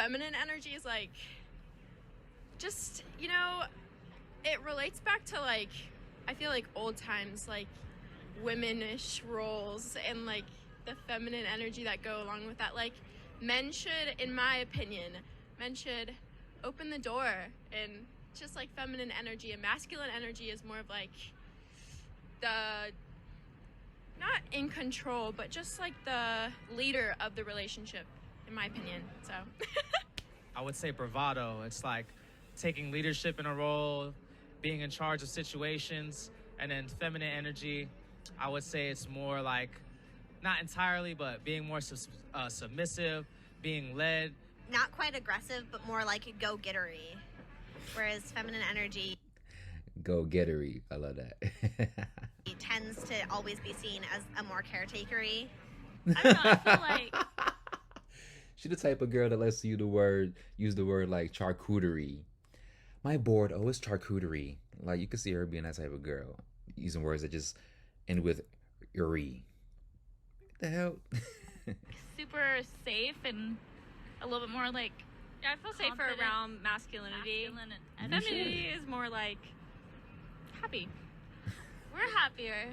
feminine energy is like, just, you know, it relates back to like, I feel like old times, like womanish roles and like the feminine energy that go along with that. Like men should, in my opinion, men should open the door, and just like feminine energy and masculine energy is more of like the, not in control, but just like the leader of the relationship, in my opinion. So I would say bravado. It's like taking leadership in a role, being in charge of situations. And then feminine energy, I would say it's more like, not entirely, but being more submissive, being led. Not quite aggressive, but more like go-gettery. Whereas feminine energy, Go-gettery. I love that. tends to always be seen as a more caretakery. I don't know, I feel like She the type of girl that lets you use the word like charcuterie. My board, oh, it's charcuterie. Like you can see her being that type of girl, using words that just end with uri. What the hell? super safe and a little bit more like Yeah, I feel safer confident, around masculinity. masculine You and Femininity is more like happy. we're happier.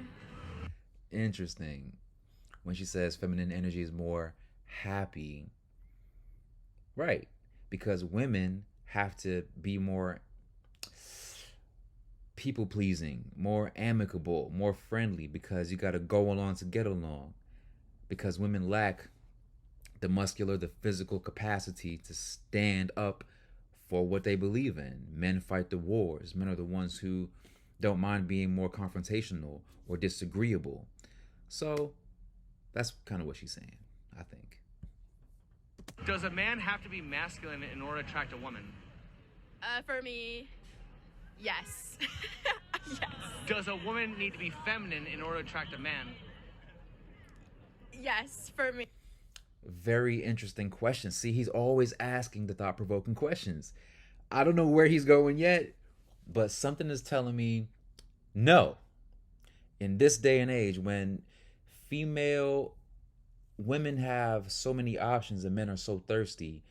Interesting. When she says feminine energy is more happy. Right. Because women have to be more people pleasing, more amicable, more friendly, because you got to go along to get along. Because women lack the muscular, the physical capacity to stand up for what they believe in. Men fight the wars. Men are the ones who don't mind being more confrontational or disagreeable. So that's kind of what she's saying, I think. Does a man have to be masculine in order to attract a woman? for me, yes. Yes. Does a woman need to be feminine in order to attract a man? Yes, for me. Very interesting question. See, he's always asking the thought-provoking questions. I don't know where he's going yet, but something is telling me no. In this day and age, when female women have so many options and men are so thirsty,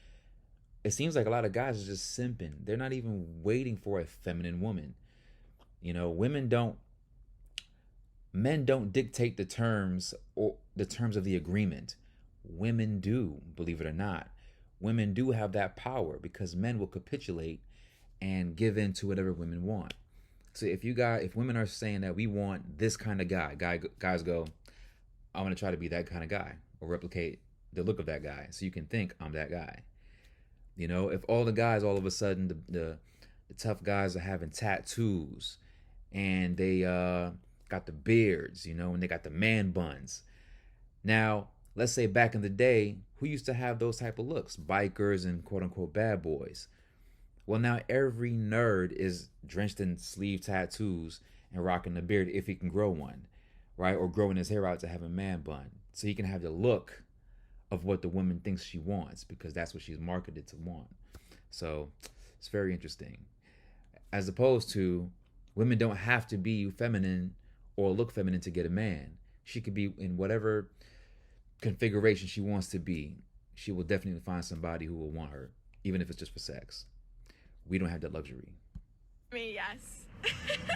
it seems like a lot of guys are just simping. They're not even waiting for a feminine woman. You know, men don't dictate the terms or the terms of the agreement. Women do, believe it or not. Women do have that power because men will capitulate and give in to whatever women want. So if women are saying that we want this kind of guys go, I want to try to be that kind of guy or replicate the look of that guy, so you can think I'm that guy. You know, if all the guys all of a sudden the tough guys are having tattoos and they got the beards, you know, and they got the man buns. Now, let's say back in the day, who used to have those type of looks? Bikers and quote unquote bad boys. Well, now every nerd is drenched in sleeve tattoos and rocking a beard if he can grow one, right? Or growing his hair out to have a man bun. So he can have the look of what the woman thinks she wants because that's what she's marketed to want. So it's very interesting. As opposed to women don't have to be feminine or look feminine to get a man. She could be in whatever configuration she wants to be. She will definitely find somebody who will want her, even if it's just for sex. We don't have that luxury. For me, yes.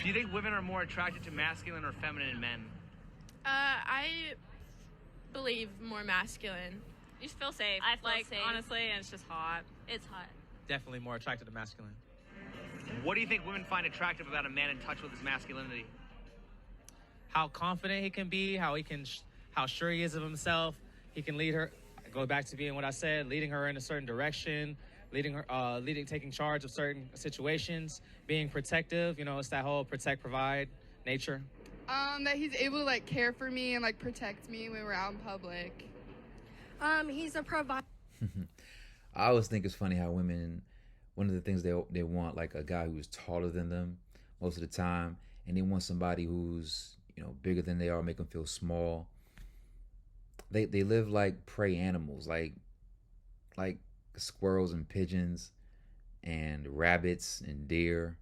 Do you think women are more attracted to masculine or feminine men? I believe more masculine. You just feel safe. I feel like, safe. honestly, and it's just hot. It's hot. Definitely more attracted to masculine. What do you think women find attractive about a man in touch with his masculinity? How confident he can be, how sure he is of himself. He can lead her, go back to being what I said, leading her in a certain direction, taking charge of certain situations, being protective. You know, it's that whole protect, provide nature. That he's able to like care for me and like protect me when we're out in public. He's a provider. I always think it's funny how women, one of the things they want, like a guy who's taller than them most of the time, and they want somebody who's, you know, bigger than they are, make them feel small. They live like prey animals, like squirrels and pigeons and rabbits and deer,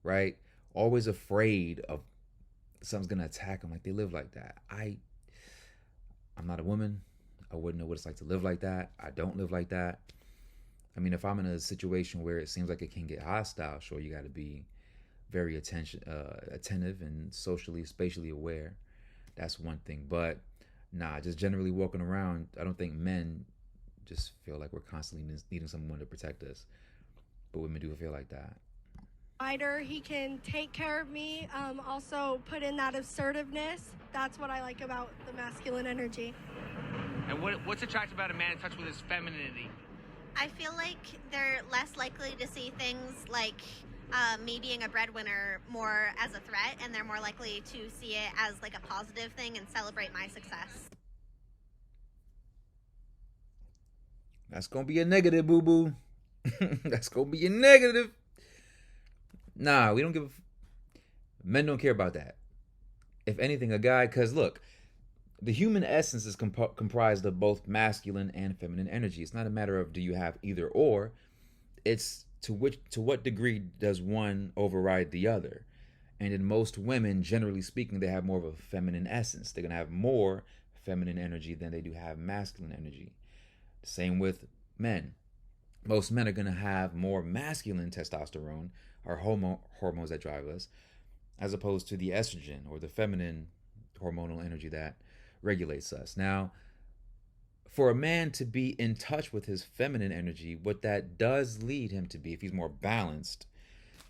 right? Always afraid of something's gonna attack them. Like they live like that. I'm not a woman. I wouldn't know what it's like to live like that. I don't live like that. I mean, if I'm in a situation where it seems like it can get hostile, sure, you got to be very attentive and socially, spatially aware. That's one thing. But nah, just generally walking around, I don't think men just feel like we're constantly needing someone to protect us. But women do feel like that. Provider. He can take care of me. Also put in that assertiveness. That's what I like about the masculine energy. And what's attractive about a man in touch with his femininity? I feel like they're less likely to see things like me being a breadwinner more as a threat, and they're more likely to see it as like a positive thing and celebrate my success. That's gonna be a negative, boo boo. That's gonna be a negative. Nah, we don't give. Men don't care about that. If anything, a guy, because look, the human essence is comprised of both masculine and feminine energy. It's not a matter of do you have either or. It's to what degree does one override the other. And in most women, generally speaking, they have more of a feminine essence. They're gonna have more feminine energy than they do have masculine energy. Same with men. Most men are gonna have more masculine testosterone, or hormones that drive us, as opposed to the estrogen or the feminine hormonal energy that regulates us. Now, for a man to be in touch with his feminine energy, what that does lead him to be, if he's more balanced,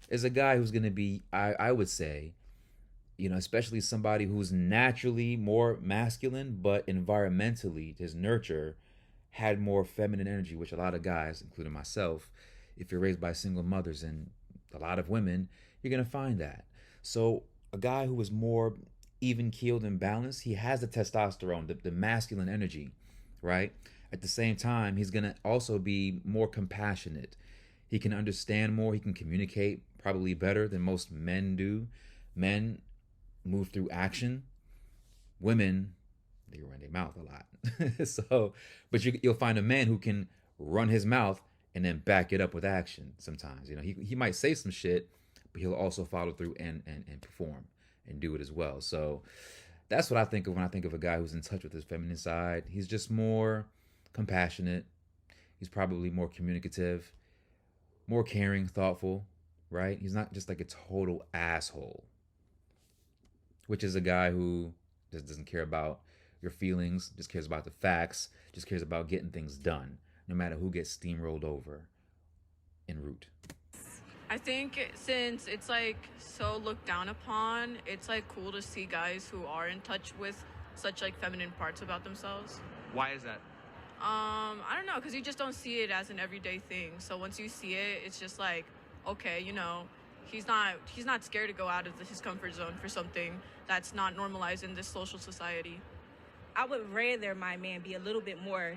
is a guy who's going to be, I would say, especially somebody who's naturally more masculine, but environmentally, his nurture had more feminine energy, which a lot of guys, including myself, if you're raised by single mothers and a lot of women, you're going to find that. So a guy who is more even-keeled and balanced, he has the testosterone, the masculine energy, right? At the same time, he's going to also be more compassionate. He can understand more. He can communicate probably better than most men do. Men move through action. Women, they run their mouth a lot. But you'll find a man who can run his mouth and then back it up with action sometimes. He might say some shit, but he'll also follow through and perform and do it as well. So that's what I think of when I think of a guy who's in touch with his feminine side. He's just more compassionate. He's probably more communicative, more caring, thoughtful, right? He's not just like a total asshole, which is a guy who just doesn't care about your feelings, just cares about the facts, just cares about getting things done, no matter who gets steamrolled over en route. I think since it's like so looked down upon, it's like cool to see guys who are in touch with such like feminine parts about themselves. Why is that? I don't know, because you just don't see it as an everyday thing. So once you see it, it's just like, okay, he's not scared to go out of his comfort zone for something that's not normalized in this social society. I would rather my man be a little bit more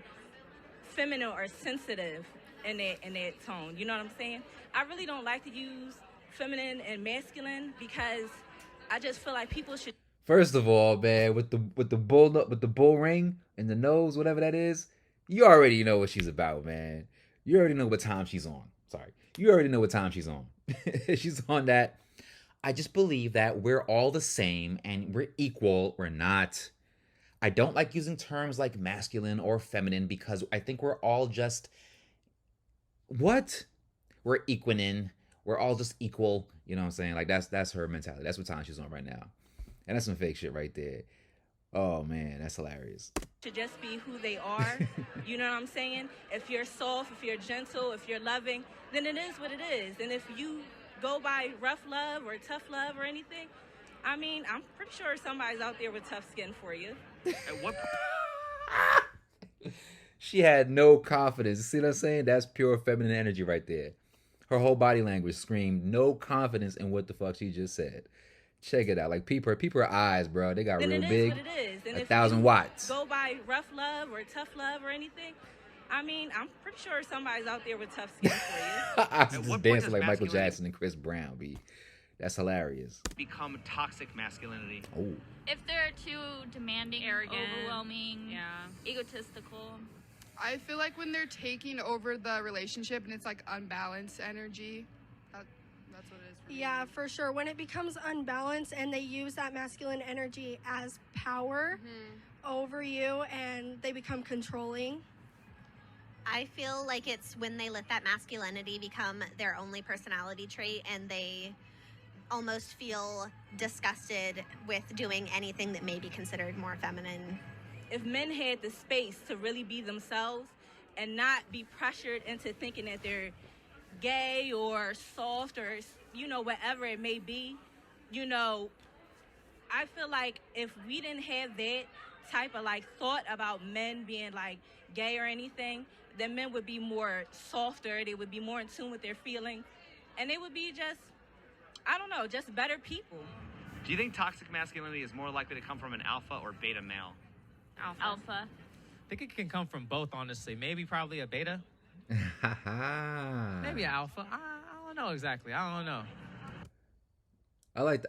feminine or sensitive in that tone. You know what I'm saying? I really don't like to use feminine and masculine because I just feel like people should. First of all, man, with the bull ring and the nose, whatever that is, you already know what she's about, man. You already know what time she's on. Sorry. You already know what time she's on. She's on that. I just believe that we're all the same and we're equal. We're not. I don't like using terms like masculine or feminine because I think we're all just what? We're equinin. We're all just equal. You know what I'm saying? Like that's her mentality. That's what time she's on right now. And that's some fake shit right there. Oh man, that's hilarious. To just be who they are. You know what I'm saying? If you're soft, if you're gentle, if you're loving, then it is what it is. And if you go by rough love or tough love or anything, I mean, I'm pretty sure somebody's out there with tough skin for you. At what She had no confidence. See what I'm saying? That's pure feminine energy right there. Her whole body language screamed no confidence in what the fuck she just said. Check it out. Like peep her eyes, bro. They got then real it big. Is what it is. And 1,000 watts. Go by rough love or tough love or anything. I mean, I'm pretty sure somebody's out there with tough skin for you. I was just dancing like Michael Jackson and Chris Brown, B. That's hilarious. Become toxic masculinity. Oh. If they're too demanding, Arrogant, overwhelming, yeah, egotistical. I feel like when they're taking over the relationship and it's like unbalanced energy, that's what it is for me. Yeah, for sure. When it becomes unbalanced and they use that masculine energy as power over you and they become controlling, I feel like it's when they let that masculinity become their only personality trait and they almost feel disgusted with doing anything that may be considered more feminine. If men had the space to really be themselves and not be pressured into thinking that they're gay or soft or, whatever it may be, I feel like if we didn't have that type of thought about men being gay or anything, then men would be more softer, they would be more in tune with their feelings, and they would be just better people. Do you think toxic masculinity is more likely to come from an alpha or beta male? Alpha. I think it can come from both, honestly. Maybe probably a beta. Maybe an alpha. I don't know exactly. I don't know. I like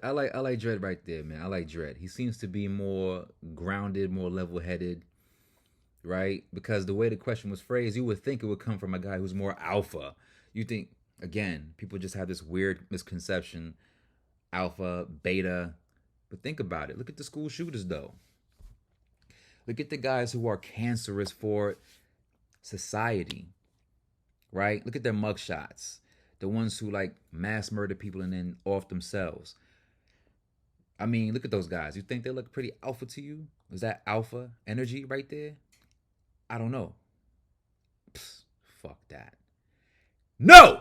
Dredd right there, man. I like Dredd. He seems to be more grounded, more level-headed, right? Because the way the question was phrased, you would think it would come from a guy who's more alpha. You think, again, people just have this weird misconception, alpha, beta. But think about it. Look at the school shooters, though. Look at the guys who are cancerous for society, right? Look at their mugshots. The ones who mass murder people and then off themselves. I mean, look at those guys. You think they look pretty alpha to you? Is that alpha energy right there? I don't know. Psst, fuck that. No!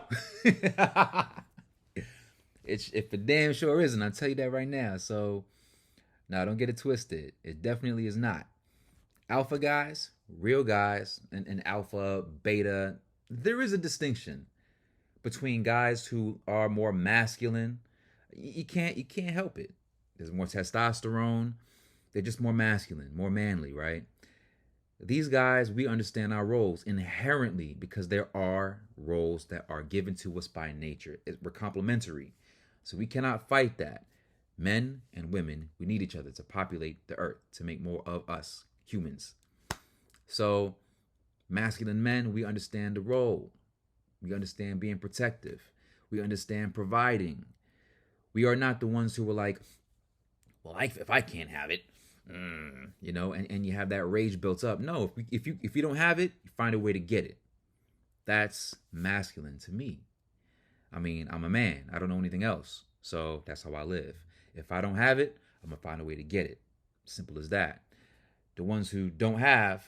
It for damn sure isn't. I'll tell you that right now. So, no, don't get it twisted. It definitely is not. Alpha guys, real guys, and alpha, beta, there is a distinction between guys who are more masculine. You can't help it. There's more testosterone. They're just more masculine, more manly, right? These guys, we understand our roles inherently because there are roles that are given to us by nature. We're complementary. So we cannot fight that. Men and women, we need each other to populate the earth, to make more of us humans. So masculine men, we understand the role. We understand being protective. We understand providing. We are not the ones who are well, if I can't have it, and you have that rage built up. No, if you don't have it, you find a way to get it. That's masculine to me. I mean, I'm a man. I don't know anything else. So that's how I live. If I don't have it, I'm going to find a way to get it. Simple as that. The ones who don't have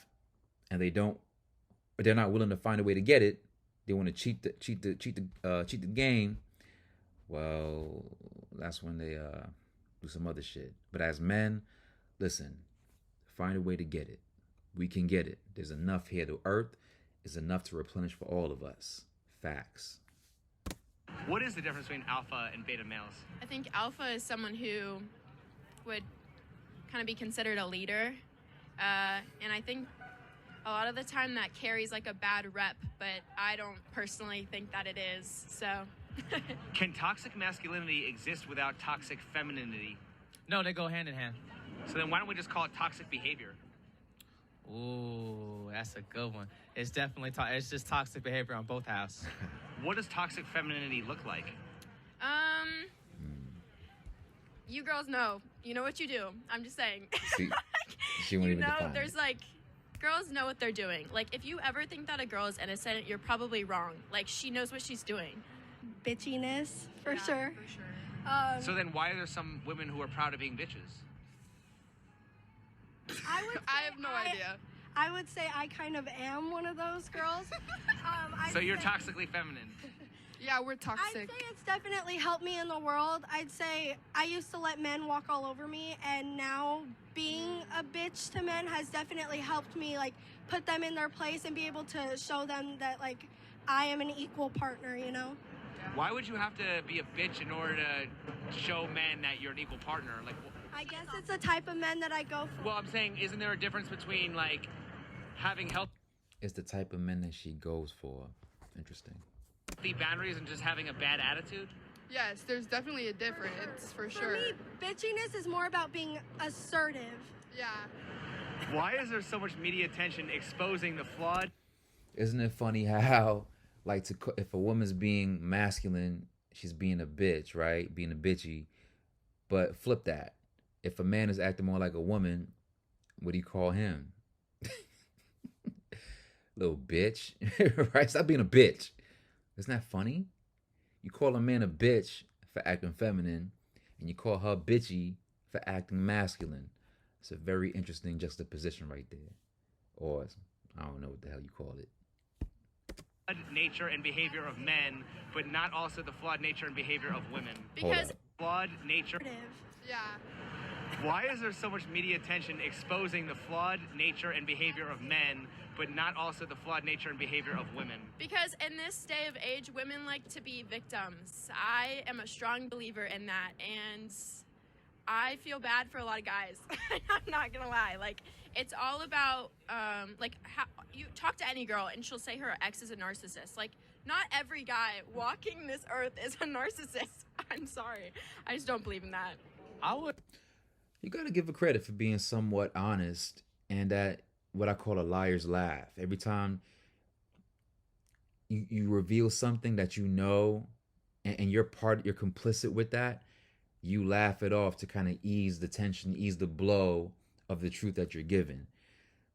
and they're not willing to find a way to get it, they want to cheat the game. Well, that's when they do some other shit. But as men, listen, find a way to get it. We can get it. There's enough here. The earth is enough to replenish for all of us. Facts. What is the difference between alpha and beta males? I think alpha is someone who would kind of be considered a leader. And I think a lot of the time that carries a bad rep, but I don't personally think that it is. So. Can toxic masculinity exist without toxic femininity? No, they go hand in hand. So then why don't we just call it toxic behavior? Ooh, that's a good one. It's definitely it's just toxic behavior on both halves. What does toxic femininity look like? You girls know. You know what you do. I'm just saying. See, she won't even define there's it. girls know what they're doing. If you ever think that a girl is innocent, you're probably wrong. She knows what she's doing. Bitchiness, for sure. For sure. So then why are there some women who are proud of being bitches? I have no idea. I would say I kind of am one of those girls. So you're toxically feminine. Yeah, we're I'd toxic. say it's definitely helped me in the world. I'd say I used to let men walk all over me, and now being a bitch to men has definitely helped me put them in their place and be able to show them that I am an equal partner, Why would you have to be a bitch in order to show men that you're an equal partner? I guess it's the type of men that I go for. Well, I'm saying, isn't there a difference between having healthy It's the type of men that she goes for. Interesting. boundaries and just having a bad attitude? Yes, there's definitely a difference, for sure. For me, bitchiness is more about being assertive. Yeah. Why is there so much media attention exposing the flawed? Isn't it funny how, if a woman's being masculine, she's being a bitch, right? Being a bitchy. But flip that. If a man is acting more like a woman, what do you call him? Little bitch. Right? Stop being a bitch. Isn't that funny? You call a man a bitch for acting feminine, and you call her bitchy for acting masculine. It's a very interesting juxtaposition right there. Or I don't know what the hell you call it. Nature and behavior of men, but not also the flawed nature and behavior of women. Because flawed nature. Yeah. Why is there so much media attention exposing the flawed nature and behavior of men, but not also the flawed nature and behavior of women? Because in this day of age, women like to be victims. I am a strong believer in that, and I feel bad for a lot of guys. I'm not gonna lie. Like, it's all about, like, how you talk to any girl and she'll say her ex is a narcissist. Like, not every guy walking this earth is a narcissist. I'm sorry. I just don't believe in that. You gotta give her credit for being somewhat honest and that what I call a liar's laugh. Every time you reveal something that you know and you're complicit with that, you laugh it off to kind of ease the tension, ease the blow of the truth that you're given.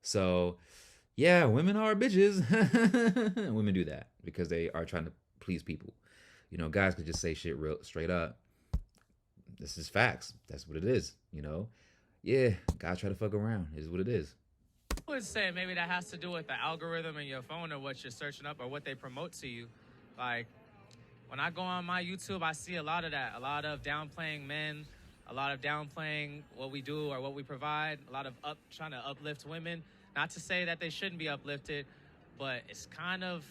So, yeah, women are bitches. Women do that because they are trying to please people. You know, guys could just say shit real straight up. This is facts. That's what it is, you know? Yeah, guys try to fuck around. It is what it is. I would say maybe that has to do with the algorithm in your phone or what you're searching up or what they promote to you. Like, when I go on my YouTube, I see a lot of that. A lot of downplaying men, a lot of downplaying what we do or what we provide, a lot of trying to uplift women. Not to say that they shouldn't be uplifted, but it's kind of,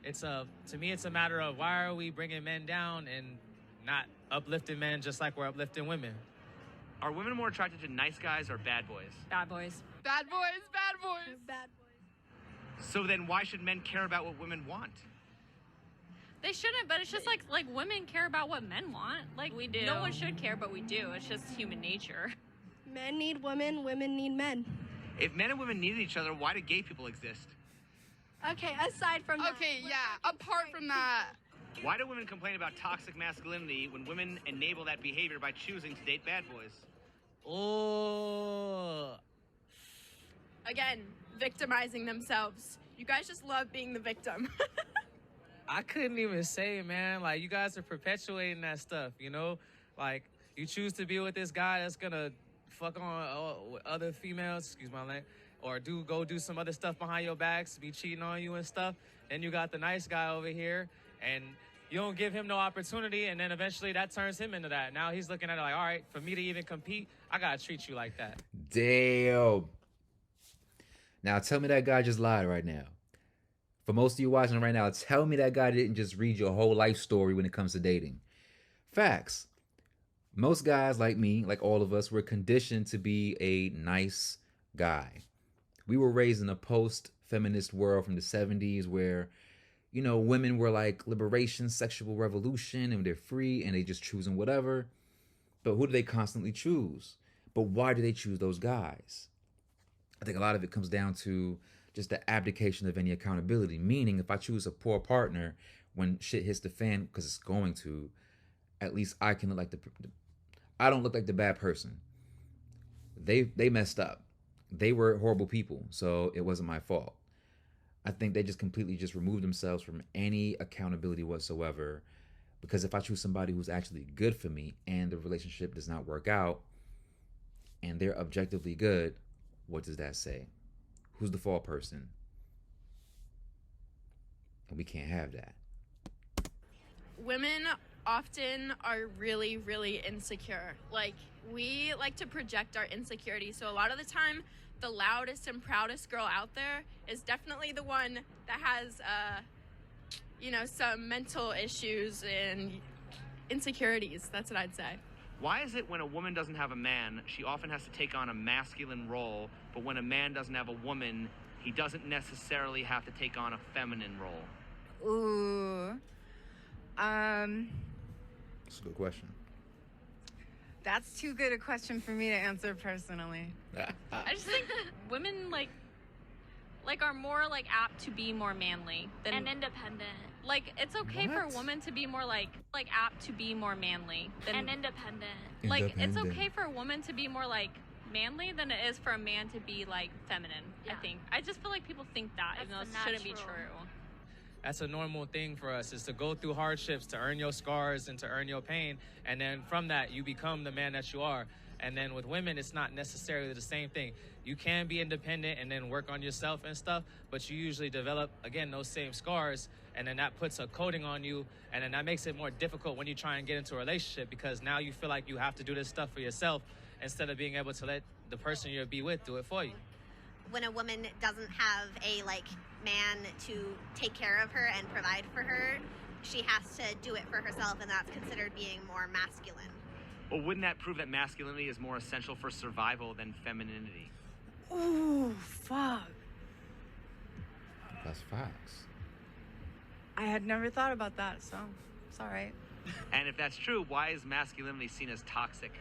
to me, it's a matter of why are we bringing men down and not uplifting men just like we're uplifting women. Are women more attracted to nice guys or bad boys? Bad boys. Bad boys, bad boys. Bad boys. So then why should men care about what women want? They shouldn't, but it's just like women care about what men want. Like, We do. No one should care, but we do. It's just human nature. Men need women, women need men. If men and women needed each other, why do gay people exist? Okay, aside from that. Okay, yeah. Apart from that, Why do women complain about toxic masculinity when women enable that behavior by choosing to date bad boys? Oh, Again, victimizing themselves. You guys just love being the victim. I couldn't even say, man. Like, you guys are perpetuating that stuff, you know? Like, you choose to be with this guy that's gonna fuck on other females, excuse my language, or go do some other stuff behind your backs, be cheating on you and stuff. Then you got the nice guy over here, and you don't give him no opportunity, and then eventually that turns him into that. Now he's looking at it like, all right, for me to even compete, I gotta treat you like that. Damn. Now tell me that guy just lied right now. For most of you watching right now, tell me that guy didn't just read your whole life story when it comes to dating. Facts. Most guys like me, like all of us, were conditioned to be a nice guy. We were raised in a post-feminist world from the 70s where, you know, women were like liberation, sexual revolution, and they're free and they just choosing whatever. But who do they constantly choose? But why do they choose those guys? I think a lot of it comes down to just the abdication of any accountability. Meaning, if I choose a poor partner when shit hits the fan, because it's going to, at least I can look like I don't look like the bad person. They messed up. They were horrible people, so it wasn't my fault. I think they just completely just removed themselves from any accountability whatsoever. Because if I choose somebody who's actually good for me and the relationship does not work out and they're objectively good, what does that say? Who's the fall person? And we can't have that. Women often are really, really insecure. Like, we like to project our insecurities. So a lot of the time, the loudest and proudest girl out there is definitely the one that has, some mental issues and insecurities. That's what I'd say. Why is it when a woman doesn't have a man, she often has to take on a masculine role, but when a man doesn't have a woman, he doesn't necessarily have to take on a feminine role? Ooh. That's a good question. That's too good a question for me to answer personally. I just think women are more apt to be more manly than And independent. Like, it's okay for a What? woman to be more apt to be more manly than And independent. like it's Independent. okay for a woman to be more manly than it is for a man to be like feminine. Yeah. I think. I just feel like people think that, even though it That's the shouldn't be natural. true. That's a normal thing for us, is to go through hardships, to earn your scars and to earn your pain. And then from that, you become the man that you are. And then with women, it's not necessarily the same thing. You can be independent and then work on yourself and stuff, but you usually develop, again, those same scars, and then that puts a coating on you, and then that makes it more difficult when you try and get into a relationship, because now you feel like you have to do this stuff for yourself instead of being able to let the person you'll be with do it for you. When a woman doesn't have a like man to take care of her and provide for her, she has to do it for herself, and that's considered being more masculine. Well, wouldn't that prove that masculinity is more essential for survival than femininity? Ooh, fuck. That's facts. I had never thought about that, so it's all right. And if that's true, why is masculinity seen as toxic?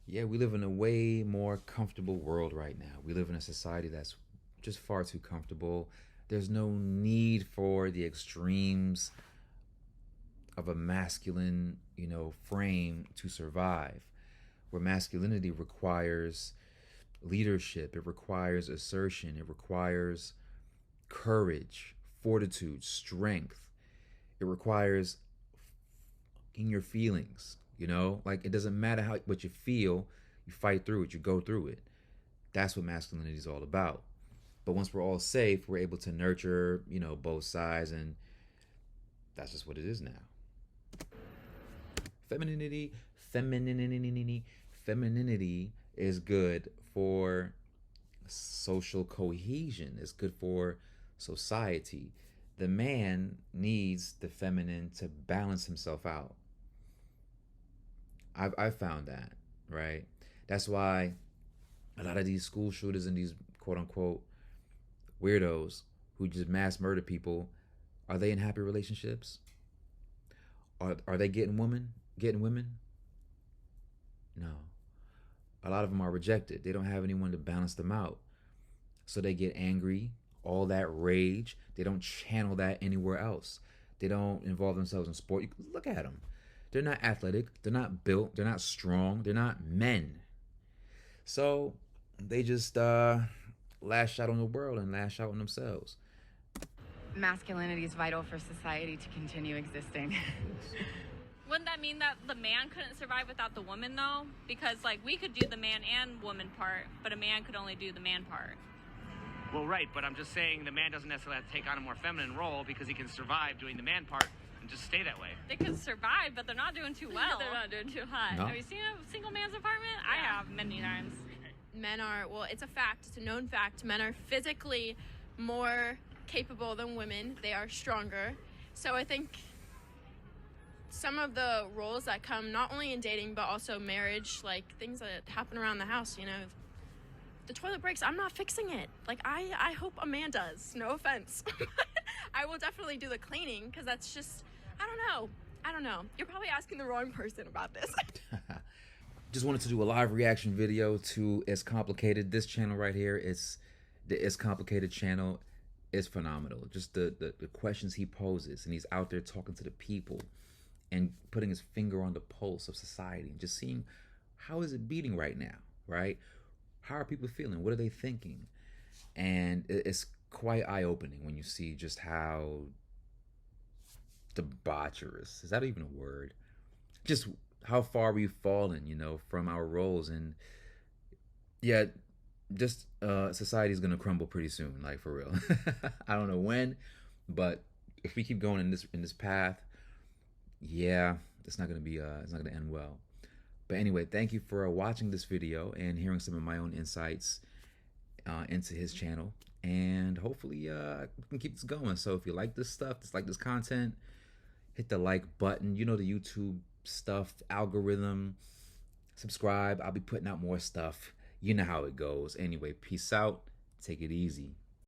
Yeah, we live in a way more comfortable world right now. We live in a society that's just far too comfortable. There's no need for the extremes of a masculine, frame to survive. Where masculinity requires leadership, it requires assertion, it requires courage, fortitude, strength. It requires in your feelings, like it doesn't matter what you feel, you fight through it, you go through it. That's what masculinity is all about. But once we're all safe, we're able to nurture, both sides, and that's just what it is now. Femininity is good for social cohesion. It's good for society. The man needs the feminine to balance himself out. I've found that, right? That's why a lot of these school shooters and these quote unquote weirdos who just mass murder people, are they in happy relationships? Are they getting women? No. A lot of them are rejected. They don't have anyone to balance them out. So they get angry, all that rage. They don't channel that anywhere else. They don't involve themselves in sport. You look at them. They're not athletic. They're not built. They're not strong. They're not men. So they just lash out on the world and lash out on themselves. Masculinity is vital for society to continue existing. Wouldn't that mean that the man couldn't survive without the woman, though? Because, like, we could do the man and woman part, but a man could only do the man part. Well, right, but I'm just saying the man doesn't necessarily have to take on a more feminine role because he can survive doing the man part and just stay that way. They could survive, but they're not doing too well. They're not doing too hot. No. Have you seen a single man's apartment? I have many times. Men are, well, it's a fact, it's a known fact, men are physically more capable than women. They are stronger. So I think some of the roles that come not only in dating but also marriage, like things that happen around the house, the toilet breaks, I'm not fixing it. Like, I hope a man does. No offense. I will definitely do the cleaning, because that's just, I don't know. You're probably asking the wrong person about this. Just wanted to do a live reaction video to It's Complicated. This channel right here, it's the It's Complicated channel. It's phenomenal. Just the questions he poses, and he's out there talking to the people and putting his finger on the pulse of society and just seeing how is it beating right now, right? How are people feeling? What are they thinking? And it's quite eye-opening when you see just how debaucherous, is that even a word? Just how far we've fallen, from our roles. And yeah, just society's gonna crumble pretty soon, like for real. I don't know when, but if we keep going in this path, yeah, it's not gonna end well. But anyway, thank you for watching this video and hearing some of my own insights into his channel. And hopefully we can keep this going. So if you like this stuff, this content, hit the like button. The YouTube stuff, algorithm. Subscribe. I'll be putting out more stuff. You know how it goes. Anyway, peace out. Take it easy.